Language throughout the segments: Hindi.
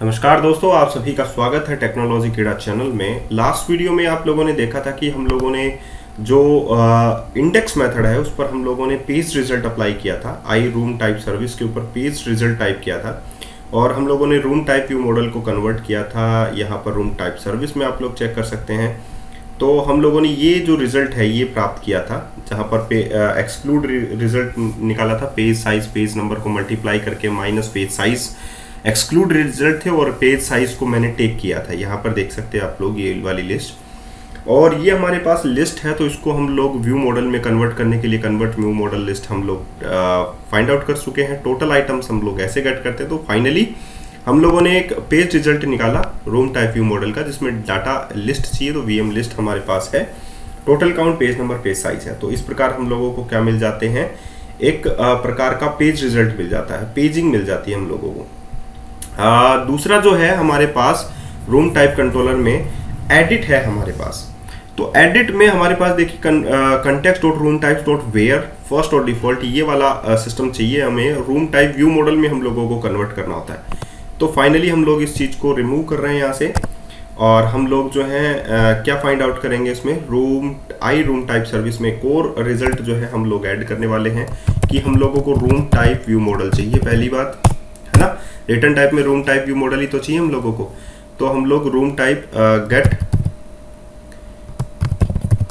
नमस्कार दोस्तों, आप सभी का स्वागत है टेक्नोलॉजी कीड़ा चैनल में। लास्ट वीडियो में आप लोगों ने देखा था कि हम लोगों ने जो इंडेक्स मेथड है उस पर हम लोगों ने पेज रिजल्ट अप्लाई किया था। आई रूम टाइप सर्विस के ऊपर पेज रिजल्ट टाइप किया था और हम लोगों ने रूम टाइप व्यू मॉडल को कन्वर्ट किया था। यहाँ पर रूम टाइप सर्विस में आप लोग चेक कर सकते हैं। तो हम लोगों ने ये जो रिजल्ट है ये प्राप्त किया था, जहाँ पर एक्सक्लूड रिजल्ट निकाला था। पेज साइज, पेज नंबर को मल्टीप्लाई करके minus page size exclude result थे और पेज साइज को मैंने टेक किया था। यहाँ पर देख सकते हैं आप लोग ये वाली लिस्ट, और ये हमारे पास लिस्ट है। तो इसको हम लोग व्यू मॉडल में कन्वर्ट करने के लिए कन्वर्ट व्यू मॉडल लिस्ट हम लोग फाइंड आउट कर चुके हैं। टोटल आइटम्स हम लोग ऐसे गेट करते हैं। तो फाइनली हम लोगों ने एक पेज रिजल्ट निकाला रूम टाइप व्यू मॉडल का, जिसमें डाटा लिस्ट चाहिए। तो वीएम लिस्ट हमारे पास है, total count, page number, page size है। तो इस प्रकार हम लोगों को क्या मिल जाते हैं, एक प्रकार का पेज रिजल्ट मिल जाता है, पेजिंग मिल जाती है हम लोगों को। दूसरा जो है हमारे पास रूम टाइप कंट्रोलर में एडिट है हमारे पास। तो एडिट में हमारे पास देखिए context dot room types dot where first और डिफॉल्ट, ये वाला सिस्टम चाहिए हमें। रूम टाइप व्यू मॉडल में हम लोगों को कन्वर्ट करना होता है। तो फाइनली हम लोग इस चीज़ को रिमूव कर रहे हैं यहाँ से, और हम लोग जो है क्या फाइंड आउट करेंगे इसमें, रूम टाइप सर्विस में कोर रिजल्ट जो है हम लोग ऐड करने वाले हैं कि हम लोगों को रूम टाइप व्यू मॉडल चाहिए। पहली बात है ना, रिटर्न टाइप में रूम टाइप व्यू मॉडल ही तो चाहिए हम लोगों को। तो हम लोग room type get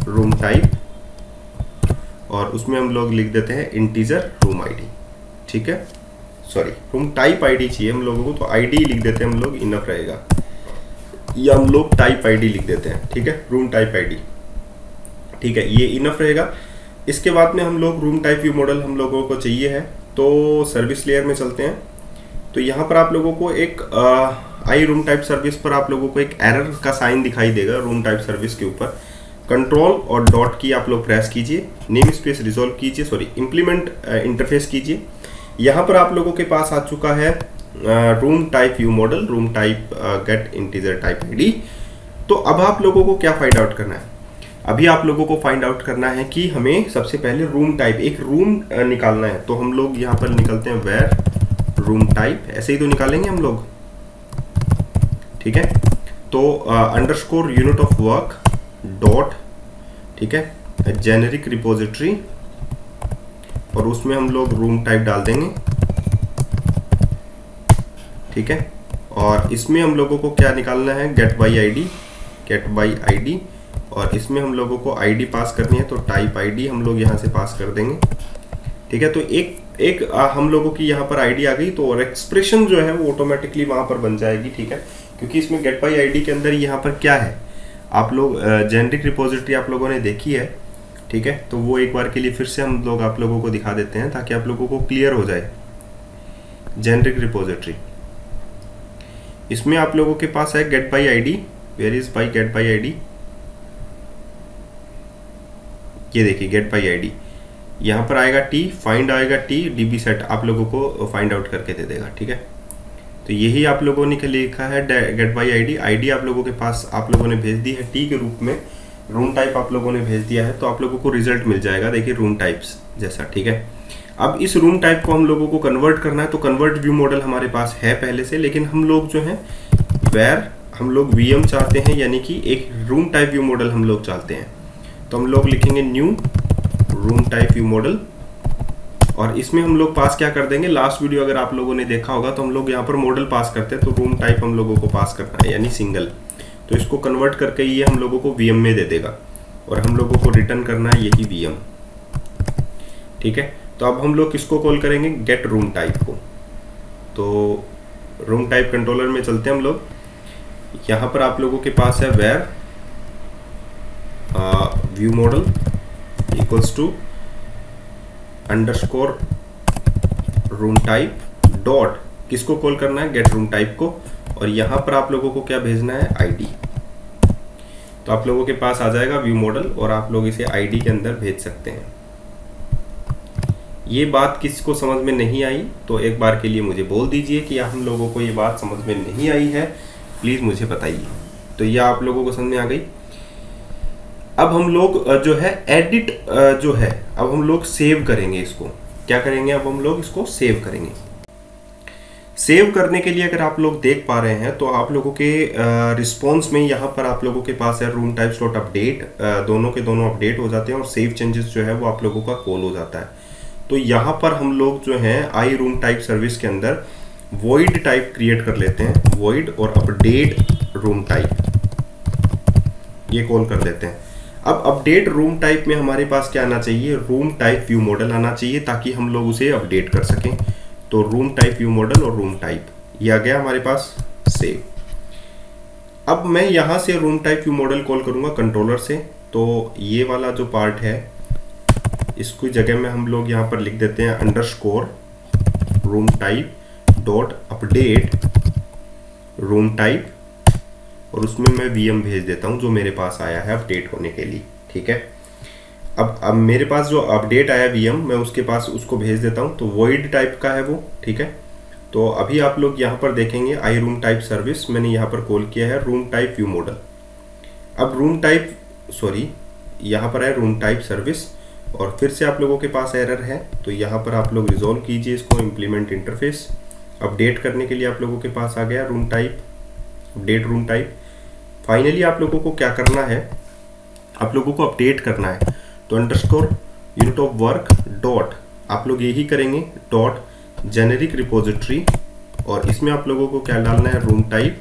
room type, और उसमें हम लोग लिख देते हैं इंटीजर रूम आईडी। ठीक है, सॉरी, रूम टाइप आईडी चाहिए हम लोगों को, तो आईडी लिख देते हैं हम लोग, इनफ रहेगा। या हम लोग टाइप आईडी लिख देते हैं। ठीक है, रूम टाइप आईडी, ठीक है, ये इनफ रहेगा। इसके बाद में हम लोग रूम टाइप व्यू मॉडल हम लोगों को चाहिए है। तो सर्विस लेयर में चलते हैं। तो यहाँ पर आप लोगों को एक आई रूम टाइप सर्विस पर आप लोगों को एक एरर का साइन दिखाई देगा रूम टाइप सर्विस के ऊपर। कंट्रोल और डॉट की आप लोग प्रेस कीजिए, नेम स्पेस रिजॉल्व कीजिए, सॉरी इंप्लीमेंट इंटरफेस कीजिए। यहाँ पर आप लोगों के पास आ चुका है room type view model, room type get integer type ID. तो अब आप लोगों को क्या फाइंड आउट करना है, अभी आप लोगों को फाइंड आउट करना है कि हमें सबसे पहले रूम टाइप, एक रूम निकालना है। तो हम लोग यहाँ पर निकलते हैं वेयर रूम टाइप, ऐसे ही तो निकालेंगे हम लोग। ठीक है, तो underscore unit of work dot, ठीक है, जेनेरिक रिपोजिटरी, और उसमें हम लोग रूम टाइप डाल देंगे। ठीक है, और इसमें हम लोगों को क्या निकालना है, गेट बाई आईडी, और इसमें हम लोगों को आईडी पास करनी है। तो टाइप आईडी हम लोग यहाँ से पास कर देंगे। ठीक है, तो एक हम लोगों की यहाँ पर आईडी आ गई, तो और एक्सप्रेशन जो है वो ऑटोमेटिकली वहाँ पर बन जाएगी। ठीक है, क्योंकि इसमें गेट बाई आईडी के अंदर यहाँ पर क्या है, आप लोग जेनेरिक रिपोजिटरी आप लोगों ने देखी है। ठीक है, तो वो एक बार के लिए फिर से हम लोग आप लोगों को दिखा देते हैं ताकि आप लोगों को क्लियर हो जाए। जेनेरिक रिपोजिटरी, इसमें आप लोगों के पास है get by ID. Where is by get by ID, ये देखिए गेट बाई आईडी, यहाँ पर आएगा टी, फाइंड आएगा टी, डीबी सेट आप लोगों को फाइंड आउट करके दे देगा। ठीक है, तो यही आप लोगों ने लिखा है गेट बाई आईडी। आईडी आप लोगों के पास आप लोगों ने भेज दी है टी के रूप में, रूम टाइप आप लोगों ने भेज दिया है, तो आप लोगों को रिजल्ट मिल जाएगा, देखिए रूम टाइप्स जैसा। ठीक है, अब इस रूम टाइप को हम लोगों को कन्वर्ट करना है। तो कन्वर्ट व्यू मॉडल हमारे पास है पहले से, लेकिन हम लोग जो है वेयर हम लोग वीएम चाहते हैं, यानी कि एक रूम टाइप व्यू मॉडल हम लोग चाहते हैं। तो हम लोग लिखेंगे new room type view model, और इसमें हम लोग पास क्या कर देंगे, लास्ट वीडियो अगर आप लोगों ने देखा होगा तो हम लोग यहाँ पर मॉडल पास करते हैं। तो रूम टाइप हम लोगों को पास करना है, यानी सिंगल। तो इसको कन्वर्ट करके ये हम लोगों को वीएम में दे देगा, और हम लोगों को रिटर्न करना है यही वीएम। ठीक है, तो अब हम लोग किसको कॉल करेंगे, गेट रूम टाइप को। तो रूम टाइप कंट्रोलर में चलते हैं हम लोग। यहाँ पर आप लोगों के पास है where view model equals to underscore room type dot, किसको कॉल करना है, गेट रूम टाइप को, और यहाँ पर आप लोगों को क्या भेजना है, आईडी। तो आप लोगों के पास आ जाएगा व्यू मॉडल, और आप लोग इसे आईडी के अंदर भेज सकते हैं। ये बात किसी को समझ में नहीं आई तो एक बार के लिए मुझे बोल दीजिए कि हम लोगों को ये बात समझ में नहीं आई है, प्लीज़ मुझे बताइए। तो ये आप लोगों को समझ में आ गई। अब हम लोग जो है एडिट जो है, अब हम लोग सेव करेंगे इसको। क्या करेंगे, अब हम लोग इसको सेव करेंगे। सेव करने के लिए अगर आप लोग देख पा रहे हैं तो आप लोगों के रिस्पॉन्स में यहाँ पर आप लोगों के पास है रूम टाइप्स डॉट अपडेट, दोनों के दोनों अपडेट हो जाते हैं और सेव चेंजेस जो है वो आप लोगों का कॉल हो जाता है। तो यहाँ पर हम लोग जो है आई रूम टाइप सर्विस के अंदर वॉइड टाइप क्रिएट कर लेते हैं, वॉइड और अपडेट रूम टाइप, ये कॉल कर देते हैं। अब अपडेट रूम टाइप में हमारे पास क्या आना चाहिए, रूम टाइप व्यू मॉडल आना चाहिए ताकि हम लोग उसे अपडेट कर सकें। तो रूम टाइप व्यू मॉडल और रूम टाइप ये आ गया हमारे पास सेव। अब मैं यहां से room type view model call करूंगा कंट्रोलर से। तो ये वाला जो पार्ट है इसको जगह में हम लोग यहां पर लिख देते हैं underscore room type dot update room type, और उसमें मैं वीएम भेज देता हूं जो मेरे पास आया है अपडेट होने के लिए। ठीक है, अब मेरे पास जो अपडेट आया वीएम मैं उसके पास उसको भेज देता हूं, तो वॉइड टाइप का है वो। ठीक है, तो अभी आप लोग यहां पर देखेंगे आई रूम टाइप सर्विस मैंने यहां पर कॉल किया है रूम टाइप व्यू मॉडल। अब रूम टाइप यहां पर है रूम टाइप सर्विस, और फिर से आप लोगों के पास एरर है, तो यहां पर आप लोग रिजॉल्व कीजिए इसको, इम्प्लीमेंट इंटरफेस। अपडेट करने के लिए आप लोगों के पास आ गया room type, update room type. Finally आप लोगों को क्या करना है, आप लोगों को अपडेट करना है। तो underscore unit of work dot, आप लोग यही करेंगे डॉट जेनेरिक रिपोजिटरी, और इसमें आप लोगों को क्या डालना है रूम टाइप।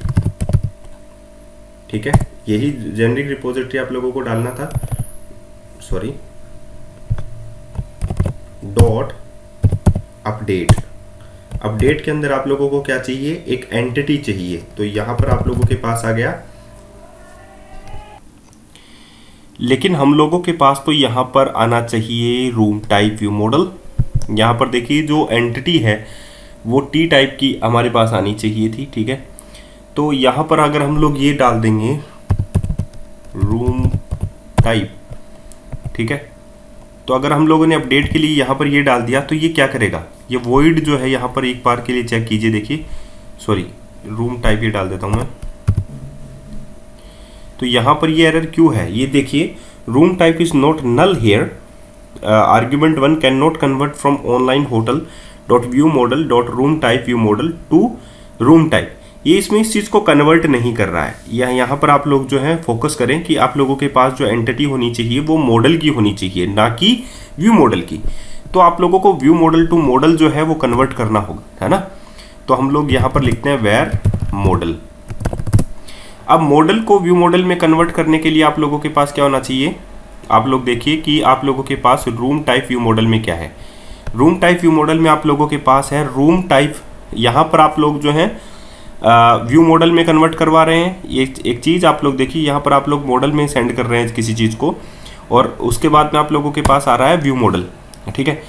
ठीक है, यही जेनेरिक रिपोजिटरी आप लोगों को डालना था, डॉट अपडेट। अपडेट के अंदर आप लोगों को क्या चाहिए, एक एंटिटी चाहिए। तो यहां पर आप लोगों के पास आ गया, लेकिन हम लोगों के पास तो यहां पर आना चाहिए रूम टाइप व्यू मॉडल। यहां पर देखिए जो एंटिटी है वो टी टाइप की हमारे पास आनी चाहिए थी। ठीक है, तो यहां पर अगर हम लोग ये डाल देंगे रूम टाइप, ठीक है, तो अगर हम लोगों ने अपडेट के लिए यहां पर ये डाल दिया तो ये क्या करेगा, ये वॉइड जो है यहां पर एक बार के लिए चेक कीजिए, देखिए रूम टाइप ये डाल देता हूं मैं। तो यहां पर ये एरर क्यों है, ये देखिए room type is not null here, argument 1 can not convert from online hotel dot view model dot room type view model to room type. ये इसमें इस चीज को कन्वर्ट नहीं कर रहा है। यहाँ पर आप लोग जो है फोकस करें कि आप लोगों के पास जो एंटिटी होनी चाहिए वो मॉडल की होनी चाहिए, ना कि व्यू मॉडल की। तो आप लोगों को व्यू मॉडल टू मॉडल जो है वो कन्वर्ट करना होगा, है ना। तो हम लोग यहाँ पर लिखते हैं वेयर मॉडल। अब मॉडल को व्यू मॉडल में कन्वर्ट करने के लिए आप लोगों के पास क्या होना चाहिए, आप लोग देखिए कि आप लोगों के पास रूम टाइप व्यू मॉडल में क्या है। रूम टाइप व्यू मॉडल में आप लोगों के पास है रूम टाइप, यहाँ पर आप लोग जो है व्यू मॉडल में कन्वर्ट करवा रहे हैं। ये एक चीज़ आप लोग देखिए, यहाँ पर आप लोग मॉडल में सेंड कर रहे हैं किसी चीज़ को, और उसके बाद में आप लोगों के पास आ रहा है व्यू मॉडल। ठीक है,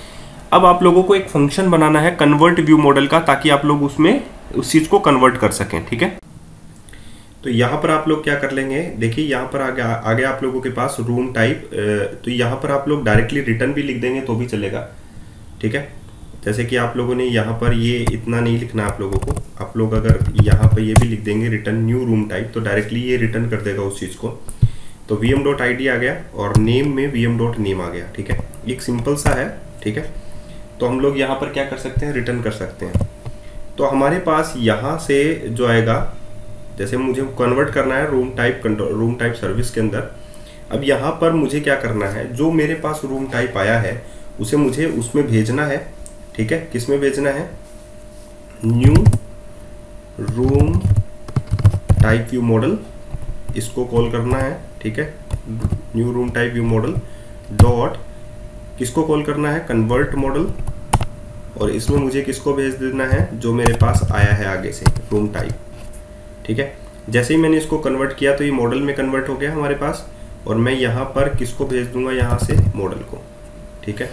अब आप लोगों को एक फंक्शन बनाना है कन्वर्ट व्यू मॉडल का, ताकि आप लोग उसमें उस चीज़ को कन्वर्ट कर सकें। ठीक है, तो यहाँ पर आप लोग क्या कर लेंगे, देखिए यहाँ पर आ गया आप लोगों के पास रूम टाइप। तो यहाँ पर आप लोग डायरेक्टली रिटर्न भी लिख देंगे तो भी चलेगा। ठीक है, जैसे कि आप लोगों ने यहाँ पर ये इतना नहीं लिखना आप लोगों को, आप लोग अगर यहाँ पर ये भी लिख देंगे रिटर्न न्यू रूम टाइप, तो डायरेक्टली ये रिटर्न कर देगा उस चीज़ को। तो vm.id आ गया और नेम में vm.name आ गया। ठीक है, एक सिंपल सा है। ठीक है, तो हम लोग यहाँ पर क्या कर सकते हैं, रिटर्न कर सकते हैं। तो हमारे पास यहाँ से जो आएगा, जैसे मुझे कन्वर्ट करना है रूम टाइप सर्विस के अंदर। अब यहाँ पर मुझे क्या करना है, जो मेरे पास रूम टाइप आया है उसे मुझे उसमें भेजना है। ठीक है, किस में भेजना है, new room type view model, इसको कॉल करना है। ठीक है, new room type view model dot, किसको कॉल करना है, कन्वर्ट मॉडल, और इसमें मुझे किसको भेज देना है, जो मेरे पास आया है आगे से रूम टाइप। ठीक है, जैसे ही मैंने इसको कन्वर्ट किया तो ये मॉडल में कन्वर्ट हो गया हमारे पास, और मैं यहाँ पर किसको भेज दूंगा, यहाँ से मॉडल को। ठीक है,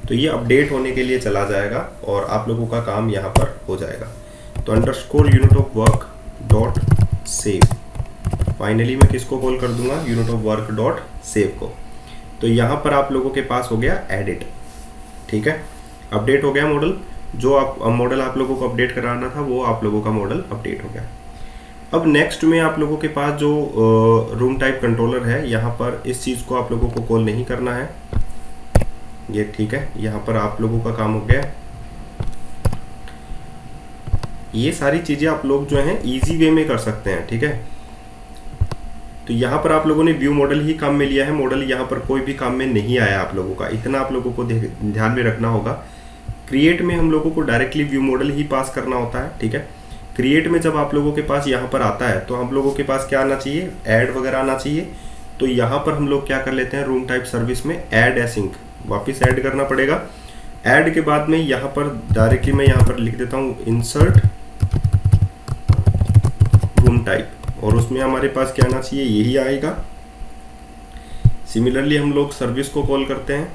तो ये अपडेट होने के लिए चला जाएगा और आप लोगों का काम यहाँ पर हो जाएगा। तो underscore unit of work dot save, finally मैं किसको कॉल कर दूंगा, unit of work dot save को। तो यहाँ पर आप लोगों के पास हो गया एडिट। ठीक है, अपडेट हो गया मॉडल, जो मॉडल आप लोगों को अपडेट कराना था वो आप लोगों का मॉडल अपडेट हो गया। अब नेक्स्ट में आप लोगों के पास जो रूम टाइप कंट्रोलर है, यहाँ पर इस चीज़ को आप लोगों को कॉल नहीं करना है, ये ठीक है। यहाँ पर आप लोगों का काम हो गया। ये सारी चीज़ें आप लोग जो हैं इजी वे में कर सकते हैं, ठीक है। तो यहाँ पर आप लोगों ने व्यू मॉडल ही काम में लिया है, मॉडल यहाँ पर कोई भी काम में नहीं आया आप लोगों का, इतना आप लोगों को ध्यान में रखना होगा। क्रिएट में हम लोगों को डायरेक्टली व्यू मॉडल ही पास करना होता है, ठीक है। क्रिएट में जब आप लोगों के पास यहाँ पर आता है तो हम लोगों के पास क्या आना चाहिए, ऐड वगैरह आना चाहिए। तो यहाँ पर हम लोग क्या कर लेते हैं, रूम टाइप सर्विस में ऐड एसिंक वापस ऐड करना पड़ेगा। ऐड के बाद में यहाँ पर डायरेक्टली मैं यहाँ पर लिख देता हूँ इंसर्ट रूम टाइप, और उसमें हमारे पास क्या आना चाहिए, यही आएगा। सिमिलरली हम लोग सर्विस को कॉल करते हैं,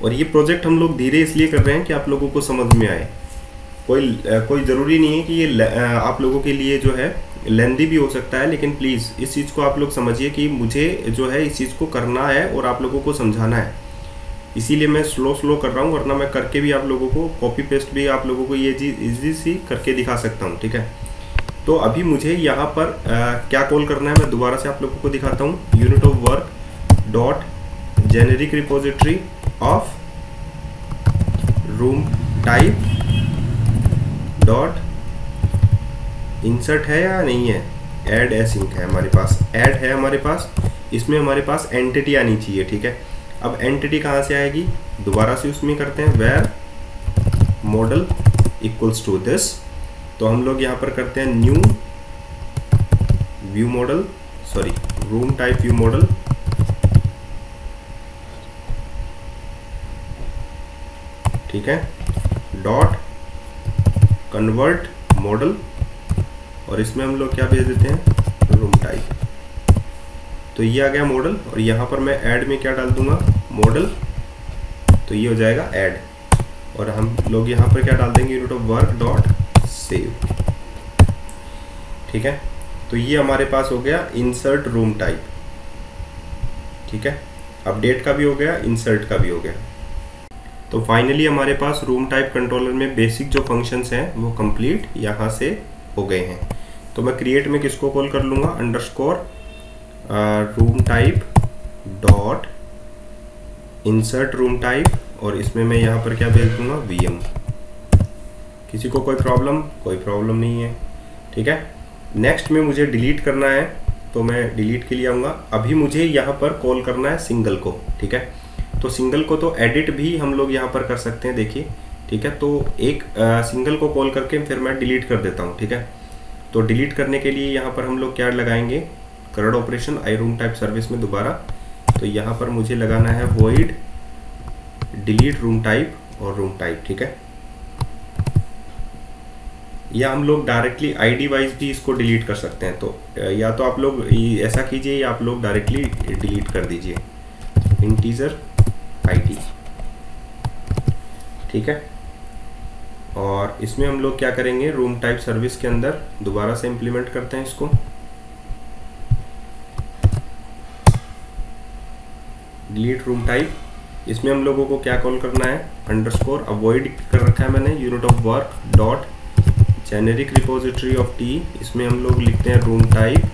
और ये प्रोजेक्ट हम लोग धीरे इसलिए कर रहे हैं कि आप लोगों को समझ में आए। कोई ज़रूरी नहीं है कि ये आप लोगों के लिए जो है लेंदी भी हो सकता है, लेकिन प्लीज़ इस चीज़ को आप लोग समझिए कि मुझे जो है इस चीज़ को करना है और आप लोगों को समझाना है, इसीलिए मैं स्लो कर रहा हूँ, वरना मैं करके भी आप लोगों को कॉपी पेस्ट भी आप लोगों को ये चीज़ ईजी सी करके दिखा सकता हूँ, ठीक है। तो अभी मुझे यहाँ पर क्या कॉल करना है, मैं दोबारा से आप लोगों को दिखाता हूँ। Unit of work dot generic repository of room type dot insert है या नहीं है, ऐड एसिंक है हमारे पास, ऐड है हमारे पास, इसमें हमारे पास एंटिटी आनी चाहिए, ठीक है। अब एंटिटी कहाँ से आएगी, दोबारा से उसमें करते हैं where model equals to this. तो हम लोग यहाँ पर करते हैं new view model, sorry room type view model, ठीक है, डॉट कन्वर्ट मॉडल, और इसमें हम लोग क्या भेज देते हैं, रूम टाइप। तो ये आ गया मॉडल, और यहाँ पर मैं ऐड में क्या डाल दूंगा, मॉडल, तो ये हो जाएगा ऐड, और हम लोग यहाँ पर क्या डाल देंगे, unit of work dot save, ठीक है। तो ये हमारे पास हो गया इंसर्ट रूम टाइप, ठीक है। अपडेट का भी हो गया, इंसर्ट का भी हो गया। तो फाइनली हमारे पास रूम टाइप कंट्रोलर में बेसिक जो फंक्शंस हैं वो कंप्लीट यहाँ से हो गए हैं। तो मैं क्रिएट में किसको कॉल कर लूँगा, underscore room type dot insert room type, और इसमें मैं यहाँ पर क्या भेज दूँगा, वीएम। किसी को कोई प्रॉब्लम नहीं है, ठीक है। नेक्स्ट में मुझे डिलीट करना है, तो मैं डिलीट के लिए आऊँगा। अभी मुझे यहाँ पर कॉल करना है सिंगल को, ठीक है। तो सिंगल को तो एडिट भी हम लोग यहाँ पर कर सकते हैं, देखिए, ठीक है। तो एक सिंगल को कॉल करके फिर मैं डिलीट कर देता हूँ, ठीक है। तो डिलीट करने के लिए यहाँ पर हम लोग क्या लगाएंगे, करंट ऑपरेशन आई रूम टाइप सर्विस में दोबारा। तो यहाँ पर मुझे लगाना है वॉइड डिलीट रूम टाइप और रूम टाइप, ठीक है। या हम लोग डायरेक्टली आईडी वाइज भी इसको डिलीट कर सकते हैं। तो या तो आप लोग ऐसा कीजिए, या आप लोग डायरेक्टली डिलीट कर दीजिए इंटीजर आईडी, ठीक है। और इसमें हम लोग क्या करेंगे, रूम टाइप सर्विस के अंदर दोबारा से इंप्लीमेंट करते हैं इसको, डिलीट रूम टाइप। इसमें हम लोगों को क्या कॉल करना है, अंडरस्कोर अवॉइड कर रखा है मैंने, unit of work dot generic repository of T, इसमें हम लोग लिखते हैं रूम टाइप,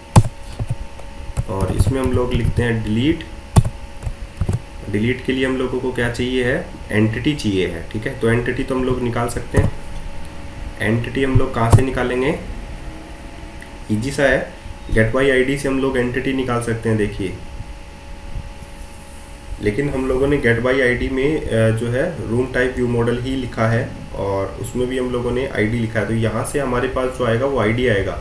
और इसमें हम लोग लिखते हैं डिलीट। डिलीट के लिए हम लोगों को क्या चाहिए है, एंटिटी चाहिए है, ठीक है। तो एंटिटी तो हम लोग निकाल सकते हैं। एंटिटी हम लोग कहाँ से निकालेंगे, इजी सा है, गेट बाई आईडी से हम लोग एंटिटी निकाल सकते हैं, देखिए। लेकिन हम लोगों ने गेट बाई आईडी में जो है रूम टाइप व्यू मॉडल ही लिखा है, और उसमें भी हम लोगों ने आईडी लिखा है। तो यहाँ से हमारे पास जो आएगा वो आईडी आएगा,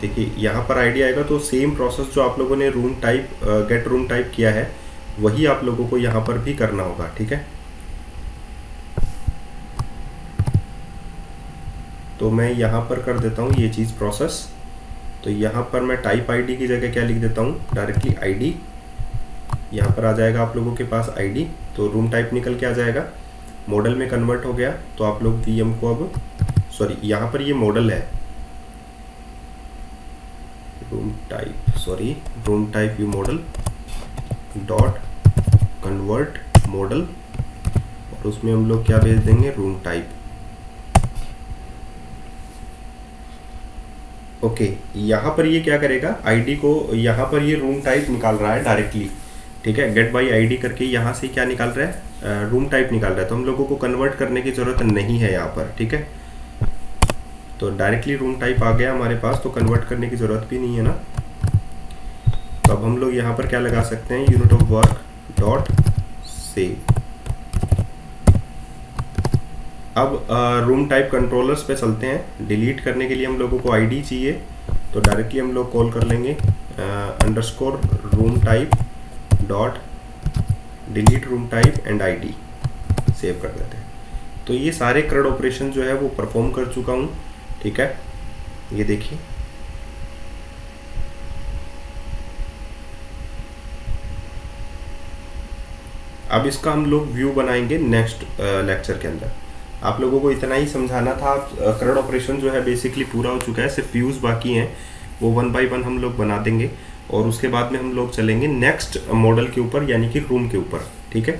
देखिए यहाँ पर आईडी आएगा। तो सेम प्रोसेस जो आप लोगों ने room type get room type किया है वही आप लोगों को यहाँ पर भी करना होगा, ठीक है। तो मैं यहाँ पर कर देता हूँ ये चीज़ प्रोसेस। तो यहाँ पर मैं टाइप आईडी की जगह क्या लिख देता हूँ, डायरेक्टली आईडी। यहाँ पर आ जाएगा आप लोगों के पास आईडी, तो रूम टाइप निकल के आ जाएगा, मॉडल में कन्वर्ट हो गया। तो आप लोग वीएम को अब, सॉरी यहाँ पर ये मॉडल है, room type view model dot convert model, और उसमें हम लोग क्या भेज देंगे, रूम टाइप। ओके, यहाँ पर ये क्या करेगा, आईडी को यहाँ पर ये रूम टाइप निकाल रहा है डायरेक्टली, ठीक है। गेट बाई आईडी करके यहाँ से क्या निकाल रहा है, रूम टाइप निकाल रहा है। तो हम लोगों को कन्वर्ट करने की ज़रूरत नहीं है यहाँ पर, ठीक है। तो डायरेक्टली रूम टाइप आ गया हमारे पास, तो कन्वर्ट करने की ज़रूरत भी नहीं है ना। तो अब हम लोग यहाँ पर क्या लगा सकते हैं, unit of work dot save. अब रूम टाइप कंट्रोलर्स पे चलते हैं। डिलीट करने के लिए हम लोगों को आईडी चाहिए, तो डायरेक्टली हम लोग कॉल कर लेंगे underscore room type dot delete room type and ID, save कर देते हैं। तो ये सारे CRUD ऑपरेशन जो है वो परफॉर्म कर चुका हूँ, ठीक है। ये देखिए, अब इसका हम लोग व्यू बनाएंगे नेक्स्ट लेक्चर के अंदर। आप लोगों को इतना ही समझाना था। CRUD ऑपरेशन जो है बेसिकली पूरा हो चुका है, सिर्फ व्यूज़ बाकी हैं, वो 1 बाय 1 हम लोग बना देंगे और उसके बाद में हम लोग चलेंगे नेक्स्ट मॉडल के ऊपर, यानी कि रूम के ऊपर, ठीक है।